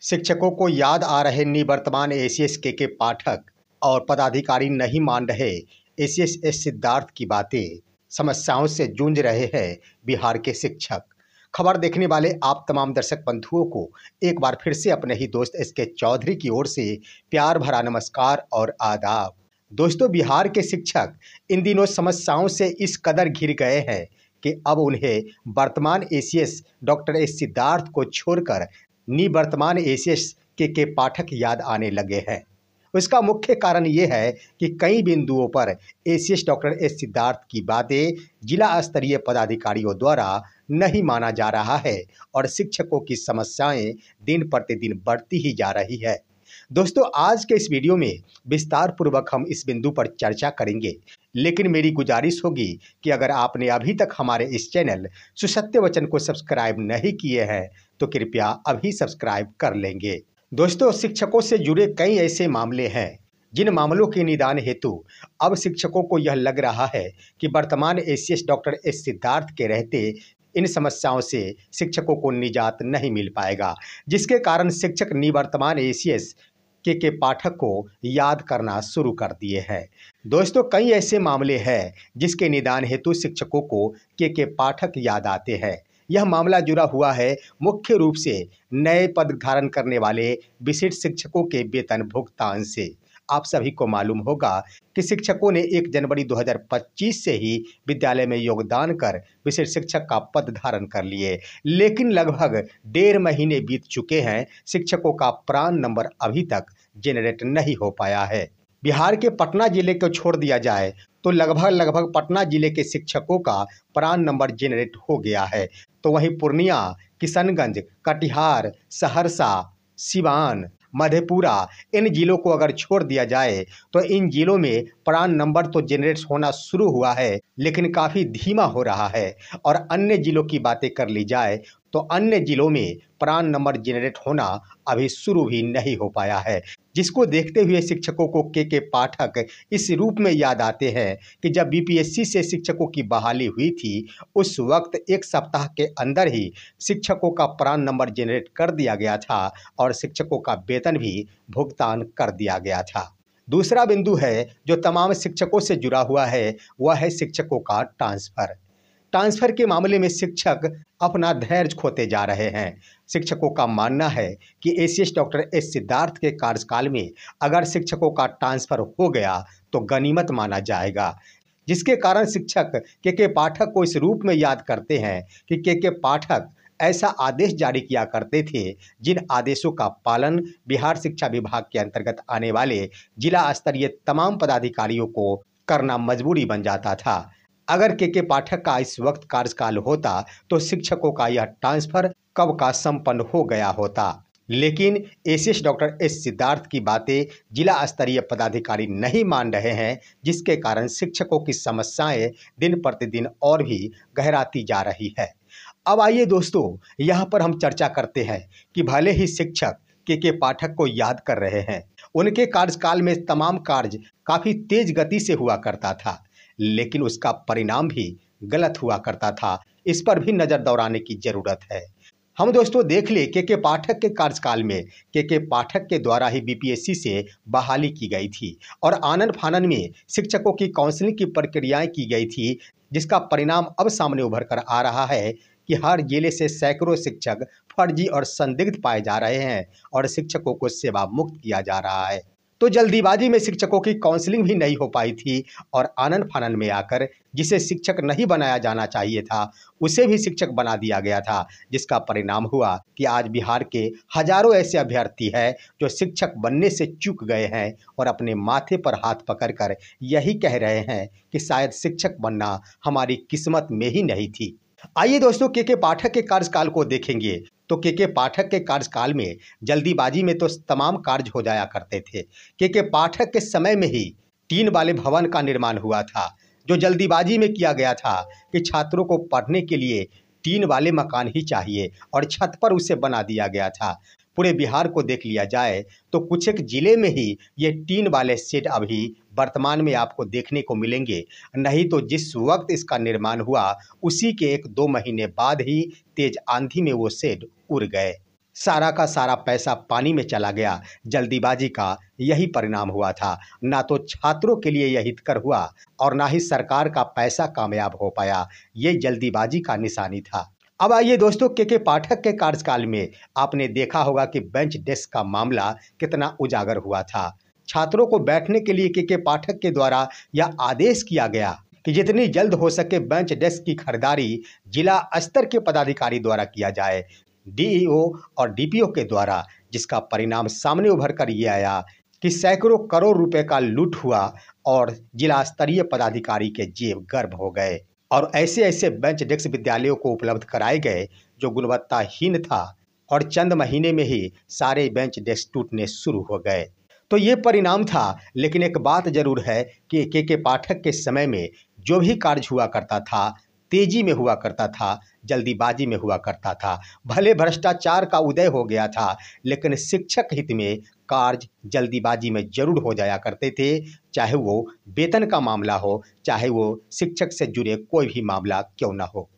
शिक्षकों को याद आ रहे निवर्तमान एसीएस के पाठक और पदाधिकारी नहीं मान रहे एसीएस एस सिद्धार्थ की बातें। समस्याओं से जूझ रहे हैं बिहार के शिक्षक। खबर देखने वाले आप तमाम दर्शक बंधुओं को एक बार फिर से अपने ही दोस्त एसके चौधरी की ओर से प्यार भरा नमस्कार और आदाब। दोस्तों, बिहार के शिक्षक इन दिनों समस्याओं से इस कदर घिर गए हैं कि अब उन्हें वर्तमान एसीएस डॉक्टर एस सिद्धार्थ को छोड़कर निवर्तमान एसीएस के पाठक याद आने लगे हैं। उसका मुख्य कारण ये है कि कई बिंदुओं पर एसीएस डॉक्टर एस सिद्धार्थ की बातें जिला स्तरीय पदाधिकारियों द्वारा नहीं माना जा रहा है और शिक्षकों की समस्याएं दिन प्रतिदिन बढ़ती ही जा रही है। दोस्तों, आज के इस वीडियो में विस्तार पूर्वक हम इस बिंदु पर चर्चा करेंगे, लेकिन मेरी गुजारिश होगी कि अगर आपने अभी तक हमारे इस चैनल सुसत्य वचन को सब्सक्राइब नहीं किए हैं तो कृपया अभी सब्सक्राइब कर लेंगे। दोस्तों, शिक्षकों से जुड़े कई ऐसे मामले हैं जिन मामलों के निदान हेतु अब शिक्षकों को यह लग रहा है कि वर्तमान एसीएस डॉक्टर एस सिद्धार्थ के रहते इन समस्याओं से शिक्षकों को निजात नहीं मिल पाएगा, जिसके कारण शिक्षक निवर्तमान एसीएस के पाठक को याद करना शुरू कर दिए हैं। दोस्तों, कई ऐसे मामले हैं जिसके निदान हेतु शिक्षकों को के पाठक याद आते हैं। यह मामला जुड़ा हुआ है मुख्य रूप से नए पद धारण करने वाले विशिष्ट शिक्षकों के वेतन भुगतान से। आप सभी को मालूम होगा कि शिक्षकों ने 1 जनवरी 2025 से ही विद्यालय में योगदान कर विशिष्ट शिक्षक का पद धारण कर लिए, लेकिन लगभग 1.5 महीने बीत चुके हैं, शिक्षकों का प्रान नंबर अभी तक जनरेट नहीं हो पाया है। बिहार के पटना जिले को छोड़ दिया जाए तो लगभग पटना जिले के शिक्षकों का प्रान नंबर जनरेट हो गया है, तो वहीं पूर्णिया, किशनगंज, कटिहार, सहरसा, सिवान, मधेपुरा इन जिलों को अगर छोड़ दिया जाए तो इन जिलों में प्रान नंबर तो जनरेट होना शुरू हुआ है, लेकिन काफ़ी धीमा हो रहा है। और अन्य जिलों की बातें कर ली जाए तो अन्य जिलों में प्रान नंबर जनरेट होना अभी शुरू भी नहीं हो पाया है, जिसको देखते हुए शिक्षकों को के पाठक इस रूप में याद आते हैं कि जब बीपीएससी से शिक्षकों की बहाली हुई थी, उस वक्त 1 सप्ताह के अंदर ही शिक्षकों का प्रान नंबर जनरेट कर दिया गया था और शिक्षकों का वेतन भी भुगतान कर दिया गया था। दूसरा बिंदु है जो तमाम शिक्षकों से जुड़ा हुआ है, वह है शिक्षकों का ट्रांसफ़र के मामले में शिक्षक अपना धैर्य खोते जा रहे हैं। शिक्षकों का मानना है कि एसीएस डॉक्टर एस सिद्धार्थ के कार्यकाल में अगर शिक्षकों का ट्रांसफ़र हो गया तो गनीमत माना जाएगा, जिसके कारण शिक्षक के पाठक को इस रूप में याद करते हैं कि के पाठक ऐसा आदेश जारी किया करते थे जिन आदेशों का पालन बिहार शिक्षा विभाग के अंतर्गत आने वाले जिला स्तरीय तमाम पदाधिकारियों को करना मजबूरी बन जाता था। अगर के पाठक का इस वक्त कार्यकाल होता तो शिक्षकों का यह ट्रांसफ़र कब का संपन्न हो गया होता, लेकिन एसीएस डॉक्टर एस सिद्धार्थ की बातें जिला स्तरीय पदाधिकारी नहीं मान रहे हैं, जिसके कारण शिक्षकों की समस्याएं दिन प्रतिदिन और भी गहराती जा रही है। अब आइए दोस्तों, यहाँ पर हम चर्चा करते हैं कि भले ही शिक्षक के पाठक को याद कर रहे हैं, उनके कार्यकाल में तमाम कार्य काफ़ी तेज गति से हुआ करता था, लेकिन उसका परिणाम भी गलत हुआ करता था। इस पर भी नज़र दौड़ाने की ज़रूरत है। हम दोस्तों देख ले के पाठक के कार्यकाल में के पाठक के द्वारा ही बीपीएससी से बहाली की गई थी और आनन फानन में शिक्षकों की काउंसलिंग की प्रक्रियाएं की गई थी, जिसका परिणाम अब सामने उभर कर आ रहा है कि हर जिले से सैकड़ों शिक्षक फर्जी और संदिग्ध पाए जा रहे हैं और शिक्षकों को सेवा मुक्त किया जा रहा है। तो जल्दीबाजी में शिक्षकों की काउंसलिंग भी नहीं हो पाई थी और आनन फानन में आकर जिसे शिक्षक नहीं बनाया जाना चाहिए था उसे भी शिक्षक बना दिया गया था, जिसका परिणाम हुआ कि आज बिहार के हजारों ऐसे अभ्यर्थी हैं जो शिक्षक बनने से चूक गए हैं और अपने माथे पर हाथ पकड़कर यही कह रहे हैं कि शायद शिक्षक बनना हमारी किस्मत में ही नहीं थी। आइए दोस्तों, के पाठक के कार्यकाल को देखेंगे तो के पाठक के कार्यकाल में जल्दीबाजी में तो तमाम कार्य हो जाया करते थे। के पाठक के समय में ही टीन वाले भवन का निर्माण हुआ था, जो जल्दीबाजी में किया गया था कि छात्रों को पढ़ने के लिए टीन वाले मकान ही चाहिए और छत पर उसे बना दिया गया था। पूरे बिहार को देख लिया जाए तो कुछ एक जिले में ही ये टीन वाले शेड अभी वर्तमान में आपको देखने को मिलेंगे, नहीं तो जिस वक्त इसका निर्माण हुआ उसी के 1-2 महीने बाद ही तेज आंधी में वो शेड उड़ गए। सारा का सारा पैसा पानी में चला गया। जल्दीबाजी का यही परिणाम हुआ था। ना तो छात्रों के लिए यह हितकर हुआ और ना ही सरकार का पैसा कामयाब हो पाया। ये जल्दीबाजी का निशानी था। अब आइए दोस्तों, के पाठक के कार्यकाल में आपने देखा होगा कि बेंच डेस्क का मामला कितना उजागर हुआ था। छात्रों को बैठने के लिए के पाठक के द्वारा यह आदेश किया गया कि जितनी जल्द हो सके बेंच डेस्क की खरीदारी जिला स्तर के पदाधिकारी द्वारा किया जाए, डीईओ और डीपीओ के द्वारा, जिसका परिणाम सामने उभर कर ये आया कि सैकड़ों करोड़ रुपए का लूट हुआ और जिला स्तरीय पदाधिकारी के जेब गर्म हो गए और ऐसे ऐसे बेंच डेस्क विद्यालयों को उपलब्ध कराए गए जो गुणवत्ताहीन था और चंद महीने में ही सारे बेंच डेस्क टूटने शुरू हो गए। तो ये परिणाम था। लेकिन एक बात जरूर है कि के पाठक के समय में जो भी कार्य हुआ करता था तेजी में हुआ करता था, जल्दीबाजी में हुआ करता था। भले भ्रष्टाचार का उदय हो गया था, लेकिन शिक्षक हित में कार्य जल्दीबाजी में जरूर हो जाया करते थे, चाहे वो वेतन का मामला हो, चाहे वो शिक्षक से जुड़े कोई भी मामला क्यों ना हो।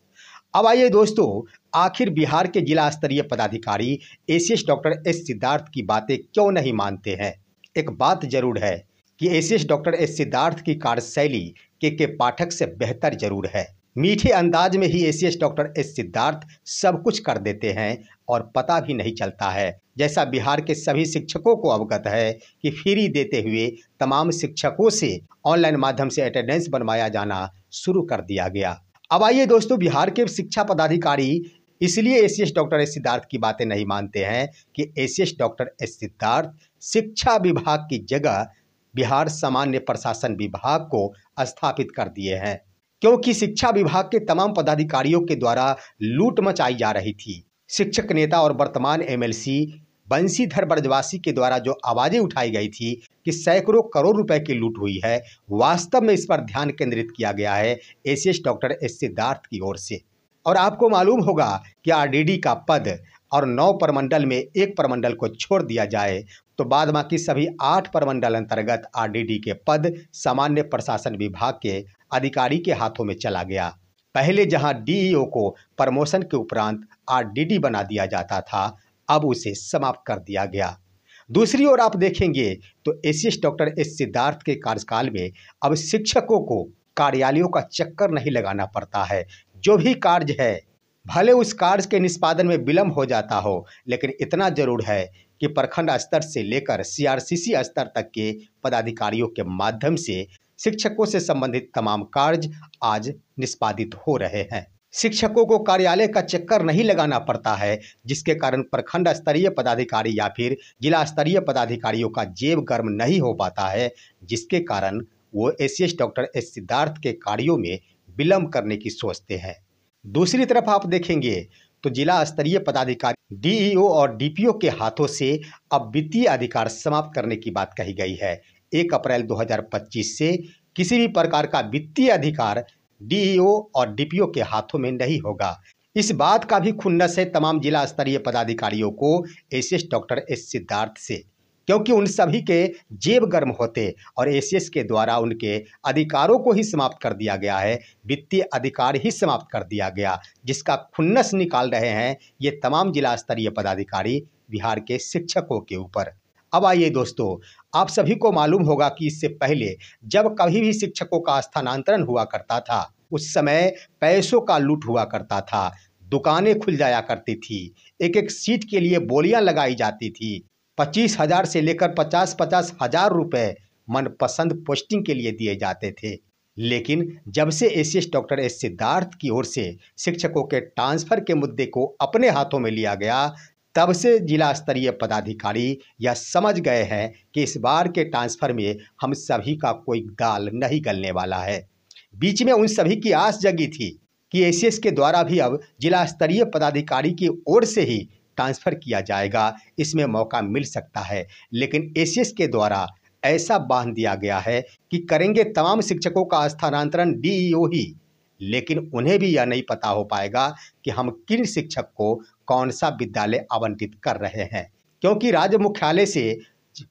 अब आइए दोस्तों, आखिर बिहार के जिला स्तरीय पदाधिकारी एसीएस डॉक्टर एस सिद्धार्थ की बातें क्यों नहीं मानते हैं। एक बात जरूर है कि एसीएस डॉक्टर एस सिद्धार्थ की कार्यशैली के पाठक से बेहतर जरूर है। मीठे अंदाज में ही एसीएस डॉक्टर एस सिद्धार्थ सब कुछ कर देते हैं और पता भी नहीं चलता है। जैसा बिहार के सभी शिक्षकों को अवगत है कि फ्री देते हुए तमाम शिक्षकों से ऑनलाइन माध्यम से अटेंडेंस बनवाया जाना शुरू कर दिया गया। अब आइए दोस्तों, बिहार के शिक्षा पदाधिकारी इसलिए एसीएस डॉक्टर एस सिद्धार्थ की बातें नहीं मानते हैं कि एसीएस डॉक्टर एस सिद्धार्थ शिक्षा विभाग की जगह बिहार सामान्य प्रशासन विभाग को स्थापित कर दिए हैं, क्योंकि शिक्षा विभाग के तमाम पदाधिकारियों के द्वारा लूट मचाई जा रही थी। शिक्षक नेता और वर्तमान एमएलसी बंशीधर ब्रजवासी के द्वारा जो आवाजें उठाई गई थी कि सैकड़ों करोड़ रुपए की लूट हुई है, वास्तव में इस पर ध्यान केंद्रित किया गया है एसीएस डॉक्टर एस सिद्धार्थ की ओर से। और आपको मालूम होगा कि आरडीडी का पद और 9 प्रमंडल में एक प्रमंडल को छोड़ दिया जाए तो बाद बाकी सभी 8 प्रमंडल अंतर्गत आरडीडी के पद सामान्य प्रशासन विभाग के अधिकारी के हाथों में चला गया। पहले जहां डीईओ को प्रमोशन के उपरांत आरडीडी बना दिया जाता था, अब उसे समाप्त कर दिया गया। दूसरी ओर आप देखेंगे तो एसीएस डॉक्टर एस सिद्धार्थ के कार्यकाल में अब शिक्षकों को कार्यालयों का चक्कर नहीं लगाना पड़ता है। जो भी कार्य है, भले उस कार्य के निष्पादन में विलंब हो जाता हो, लेकिन इतना जरूर है कि प्रखंड स्तर से लेकर सीआरसीसी स्तर तक के पदाधिकारियों के माध्यम से शिक्षकों से संबंधित तमाम कार्य आज निष्पादित हो रहे हैं। शिक्षकों को कार्यालय का चक्कर नहीं लगाना पड़ता है, जिसके कारण प्रखंड स्तरीय पदाधिकारी या फिर जिला स्तरीय पदाधिकारियों का जेब गर्म नहीं हो पाता है, जिसके कारण वो एसीएस डॉक्टर एस सिद्धार्थ के कार्यों में विलंब करने की सोचते हैं। दूसरी तरफ आप देखेंगे तो जिला स्तरीय पदाधिकारी डीईओ और डीपीओ के हाथों से अब वित्तीय अधिकार समाप्त करने की बात कही गई है। 1 अप्रैल 2025 से किसी भी प्रकार का वित्तीय अधिकार डीईओ और डीपीओ के हाथों में नहीं होगा। इस बात का भी खुन्नस है तमाम जिला स्तरीय पदाधिकारियों को एसीएस डॉक्टर एस सिद्धार्थ से, क्योंकि उन सभी के जेब गर्म होते और एसीएस के द्वारा उनके अधिकारों को ही समाप्त कर दिया गया है, वित्तीय अधिकार ही समाप्त कर दिया गया, जिसका खुन्नस निकाल रहे हैं ये तमाम जिला स्तरीय पदाधिकारी बिहार के शिक्षकों के ऊपर। अब आइए दोस्तों, आप सभी को मालूम होगा कि इससे पहले जब कभी भी शिक्षकों का स्थानांतरण हुआ करता था, उस समय पैसों का लूट हुआ करता था, दुकानें खुल जाया करती थी, एक एक सीट के लिए बोलियां लगाई जाती थी। 25,000 से लेकर 50-50 हजार रुपए मनपसंद पोस्टिंग के लिए दिए जाते थे। लेकिन जब से एसीएस डॉक्टर एस सिद्धार्थ की ओर से शिक्षकों के ट्रांसफर के मुद्दे को अपने हाथों में लिया गया, तब से जिला स्तरीय पदाधिकारी यह समझ गए हैं कि इस बार के ट्रांसफर में हम सभी का कोई दाल नहीं गलने वाला है। बीच में उन सभी की आस जगी थी कि एसीएस के द्वारा भी अब जिला स्तरीय पदाधिकारी की ओर से ही ट्रांसफ़र किया जाएगा, इसमें मौका मिल सकता है। लेकिन एसीएस के द्वारा ऐसा बांध दिया गया है कि करेंगे तमाम शिक्षकों का स्थानांतरण डीईओ ही, लेकिन उन्हें भी यह नहीं पता हो पाएगा कि हम किन शिक्षक को कौन सा विद्यालय आवंटित कर रहे हैं, क्योंकि राज्य मुख्यालय से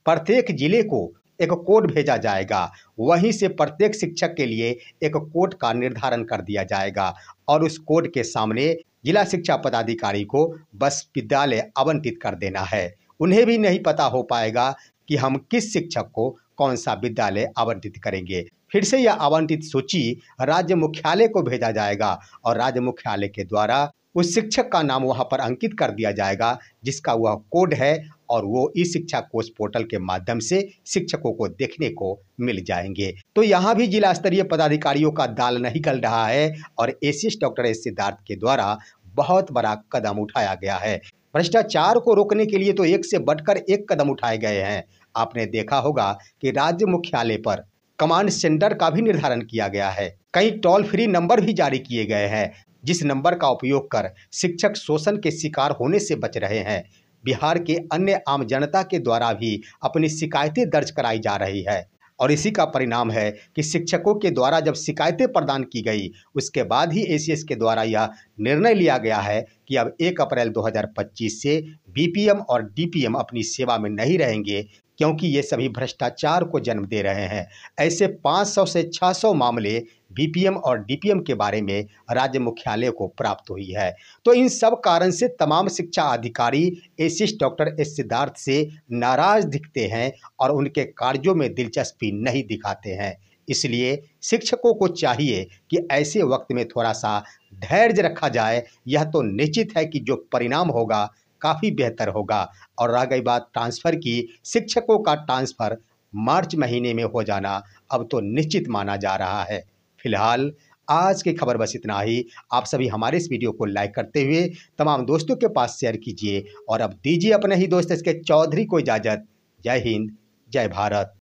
प्रत्येक जिले को एक कोड भेजा जाएगा, वहीं से प्रत्येक शिक्षक के लिए एक कोड का निर्धारण कर दिया जाएगा और उस कोड के सामने जिला शिक्षा पदाधिकारी को बस विद्यालय आवंटित कर देना है। उन्हें भी नहीं पता हो पाएगा कि हम किस शिक्षक को कौन सा विद्यालय आवंटित करेंगे। फिर से यह आवंटित सूची राज्य मुख्यालय को भेजा जाएगा और राज्य मुख्यालय के द्वारा उस शिक्षक का नाम वहां पर अंकित कर दिया जाएगा जिसका वह कोड है, और वो ई शिक्षा कोष पोर्टल के माध्यम से शिक्षकों को देखने को मिल जाएंगे। तो यहाँ भी जिला स्तरीय पदाधिकारियों का दाल नहीं गल रहा है और एसीएस डॉक्टर एस सिद्धार्थ के द्वारा बहुत बड़ा कदम उठाया गया है। भ्रष्टाचार को रोकने के लिए तो एक से बढ़कर एक कदम उठाए गए हैं। आपने देखा होगा कि राज्य मुख्यालय पर कमांड सेंटर का भी निर्धारण किया गया है। कई टोल फ्री नंबर भी जारी किए गए हैं जिस नंबर का उपयोग कर शिक्षक शोषण के शिकार होने से बच रहे हैं। बिहार के अन्य आम जनता के द्वारा भी अपनी शिकायतें दर्ज कराई जा रही है और इसी का परिणाम है कि शिक्षकों के द्वारा जब शिकायतें प्रदान की गई उसके बाद ही एसीएस के द्वारा यह निर्णय लिया गया है कि अब 1 अप्रैल 2025 से बीपीएम और डीपीएम अपनी सेवा में नहीं रहेंगे, क्योंकि ये सभी भ्रष्टाचार को जन्म दे रहे हैं। ऐसे 500 से 600 मामले बीपीएम और डीपीएम के बारे में राज्य मुख्यालय को प्राप्त हुई है। तो इन सब कारण से तमाम शिक्षा अधिकारी एसीएस डॉक्टर एस सिद्धार्थ से नाराज दिखते हैं और उनके कार्यों में दिलचस्पी नहीं दिखाते हैं। इसलिए शिक्षकों को चाहिए कि ऐसे वक्त में थोड़ा सा धैर्य रखा जाए। यह तो निश्चित है कि जो परिणाम होगा काफ़ी बेहतर होगा। और रह गई बात ट्रांसफ़र की, शिक्षकों का ट्रांसफ़र मार्च महीने में हो जाना अब तो निश्चित माना जा रहा है। फिलहाल आज की खबर बस इतना ही। आप सभी हमारे इस वीडियो को लाइक करते हुए तमाम दोस्तों के पास शेयर कीजिए और अब दीजिए अपने ही दोस्त एस के चौधरी को इजाज़त। जय हिंद, जय भारत।